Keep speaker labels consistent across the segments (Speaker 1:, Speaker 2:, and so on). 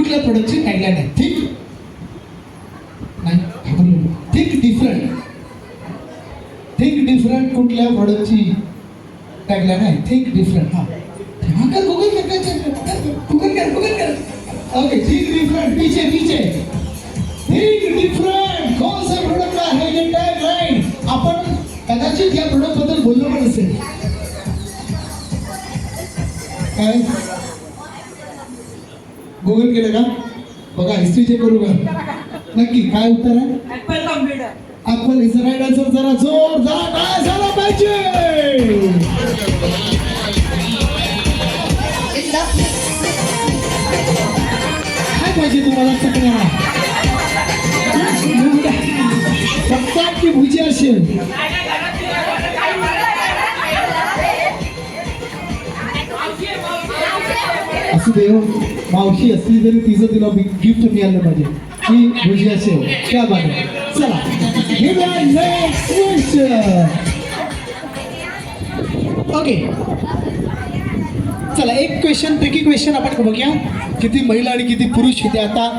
Speaker 1: कुठल्या प्रोडक्टची टॅगलाईन आहे? थिंक नाही थिंक डिफरंट. थिंक डिफरंट कुठल्या प्रोडक्टची टॅगलाईन आहे? Think different. हा कर गूगल कर. Okay think different. पीछे थिंक डिफरंट कौन सा प्रोडक्ट आहे हे टॅगलाईन? आपण कदाचित या प्रोडक्ट बद्दल बोललो पण असेल. काय गुगल केलं का? बघा हिस्ट्री चेक करू का? नक्की काय उत्तर आहे?
Speaker 2: Apple computer.
Speaker 1: Apple is right answer. जरा जोरदार काय झाला पाहिजे? काय पाहिजे तुम्हाला सगळ्यांना? फक्त की भुजी असेल? असू दे हो, मावशी असली तरी तिचं तिला गिफ्ट मिळालं पाहिजे की भुजी असेल. क्या बात आहे. चला नेक्स्ट क्वेश्चन. ओके चला एक क्वेश्चन, ट्रिकी क्वेश्चन आपण बघूया. किती महिला आणि किती पुरुष इथे आता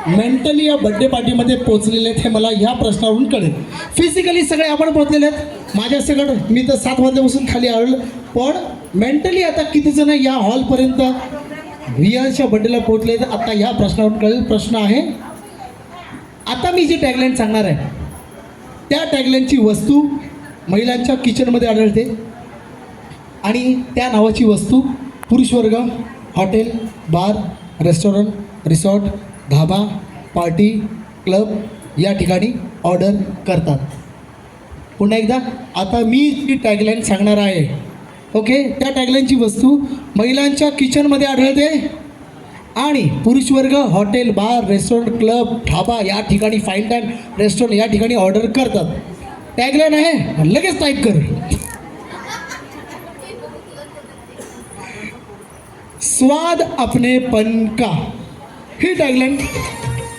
Speaker 1: मेंटली या बर्थडे पार्टीमध्ये पोहोचलेले आहेत हे मला ह्या प्रश्नावरून कळेल. फिजिकली सगळे आपण पोहोचलेले आहेत माझ्या सगळं, मी तर 7 वाजल्यापासून खाली आलो, पण मेंटली आता किती जण या हॉलपर्यंत रियाच्या बर्थडेला पोहोचले तर आता ह्या प्रश्नावरून कळेल. प्रश्न आहे, आता मी जी टॅगलाईन सांगणार आहे त्या टॅगलाईनची वस्तू महिलांच्या किचनमध्ये आढळते आणि त्या नावाची वस्तू पुरुष वर्ग हॉटेल, बार, रेस्टॉरंट, रिसॉर्ट, धाबा, पार्टी, क्लब या ठिकाणी ऑर्डर करतात. पुन्हा एकदा, आता मी जी टॅगलाईन सांगणार आहे ओके, त्या टॅगलाईनची वस्तू महिलांच्या किचनमध्ये आढळते आणि पुरुष वर्ग हॉटेल, बार, रेस्टॉरंट, क्लब, धाबा या ठिकाणी, फाईन डायन रेस्टॉरंट या ठिकाणी ऑर्डर करतात. टॅगलाईन आहे, लगेच टाईप कर. स्वाद अपनेपन का. ही टॅगलाईन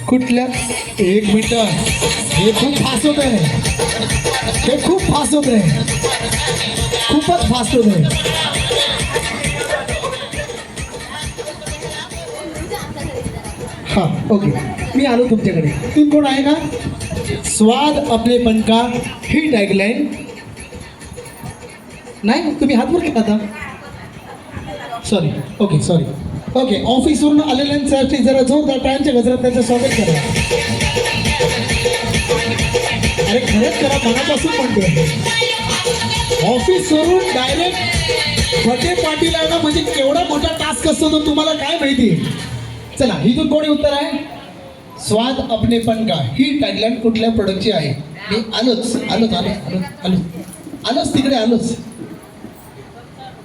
Speaker 1: कुठल्या? एक मिनिट, हे खूप फास्ट होत आहे, हे खूप फास्ट होत आहे, खूपच फास्ट होत आहे. हां ओके, मी आलो तुमच्याकडे. तुम्ही कोण आहे का? स्वाद अपनेपन का ही टॅगलाईन नाही, तुम्ही हात वर केला आता. सॉरी, ओके ऑफिसवरून आलेल्यांसाठी जरा जोरदार टाळ्यांच्या गजरात त्यांचं स्वागत करा. अरे खरंच करा, मनापासून म्हणतोय. ऑफिसवरून डायरेक्ट बर्थडे पार्टीला येणं म्हणजे केवढा मोठा टास्क असतो तो तुम्हाला काय माहिती. चला इथून कोणी उत्तर आहे? स्वाद अपनेपन का ही टॅगलाईन कुठल्या प्रोडक्टची आहे? मी आलोच तिकडे आलोच.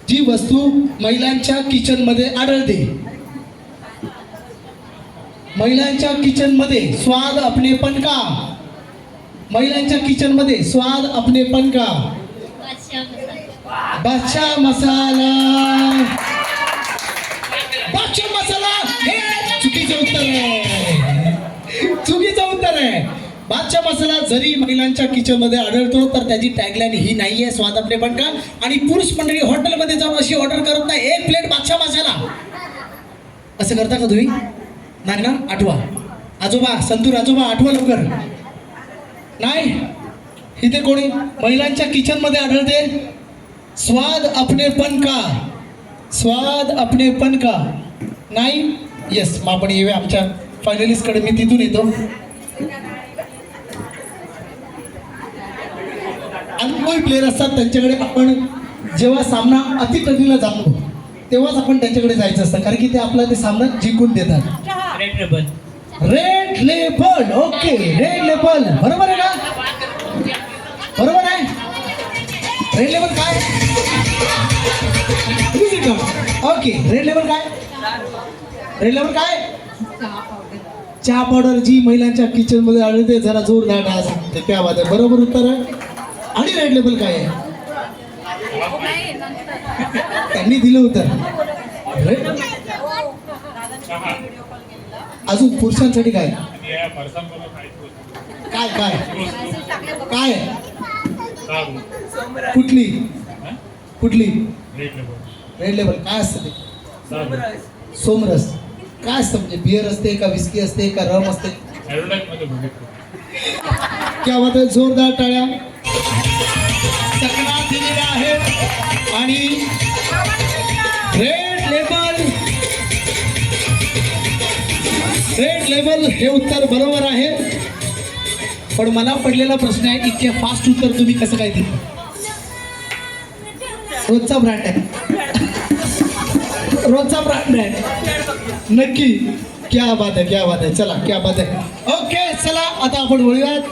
Speaker 1: जी वस्तू महिलांच्या किचनमध्ये आढळते, महिलांच्या किचनमध्ये स्वाद अपनेपन का, महिलांच्या किचनमध्ये स्वाद अपनेपन का. बादशाह मसाला. बादशाह मसाला हे चुकीचं उत्तर आहे, चुकीचं उत्तर आहे. बादशाह मसाला जरी महिलांच्या किचनमध्ये आढळतो तर त्याची टॅगलाईन ही नाही आहे स्वाद अपनेपन का. आणि पुरुष मंडळी हॉटेलमध्ये जाऊन अशी ऑर्डर करत नाही, 1 प्लेट बादशाह मसाला असं करता का तुम्ही? नाही ना? आठवा आजोबा, संतूर आजोबा आठवा लवकर. नाही, इथे कोणी महिलांच्या किचनमध्ये आढळते स्वाद अपनेपन का, स्वाद अपनेपन का नाही. येस, मग आपण येऊया आमच्या फायनलिस्टकडे. मी तिथून येतो. अनुभवी प्लेयर असतात त्यांच्याकडे आपण जेव्हा सामना अतिकठीणला जातो तेव्हाच आपण त्यांच्याकडे जायचं असतं, कारण की ते आपला ते सामना जिंकून देतात.
Speaker 2: Red label.
Speaker 1: Red label. Okay, red label बरोबर आहे का? बरोबर आहे. रेड लेबल काय? ओके, रेड लेबल काय? रेड लेबल काय? चहा पावडर जी महिलांच्या किचन मध्ये आढळते. जरा जोरदार डास त्या बात आहे, बरोबर उत्तर आहे. आणि रेड लेबल काय आहे? त्यांनी दिलं उत्तर. अजून पुरुषांसाठी काय काय काय काय कुठली कुठली? रेड लेबल काय असतं ते? सोमरस. काय असतं म्हणजे बिअर असते का विस्की असते का रम असते? क्या बात आहे, जोरदार टाळ्या चकना दिलेल्या आहेत आणि रेड लेबल हे उत्तर बरोबर आहे. पण मला पडलेला प्रश्न आहे, इतके फास्ट उत्तर तुम्ही कसं काय दिलं? रोजचा ब्रँड आहे, रोजचा ब्रँड आहे नक्की. क्या बात आहे, क्या बात आहे. चला, क्या बात आहे. ओके, चला आता आपण बोलूयात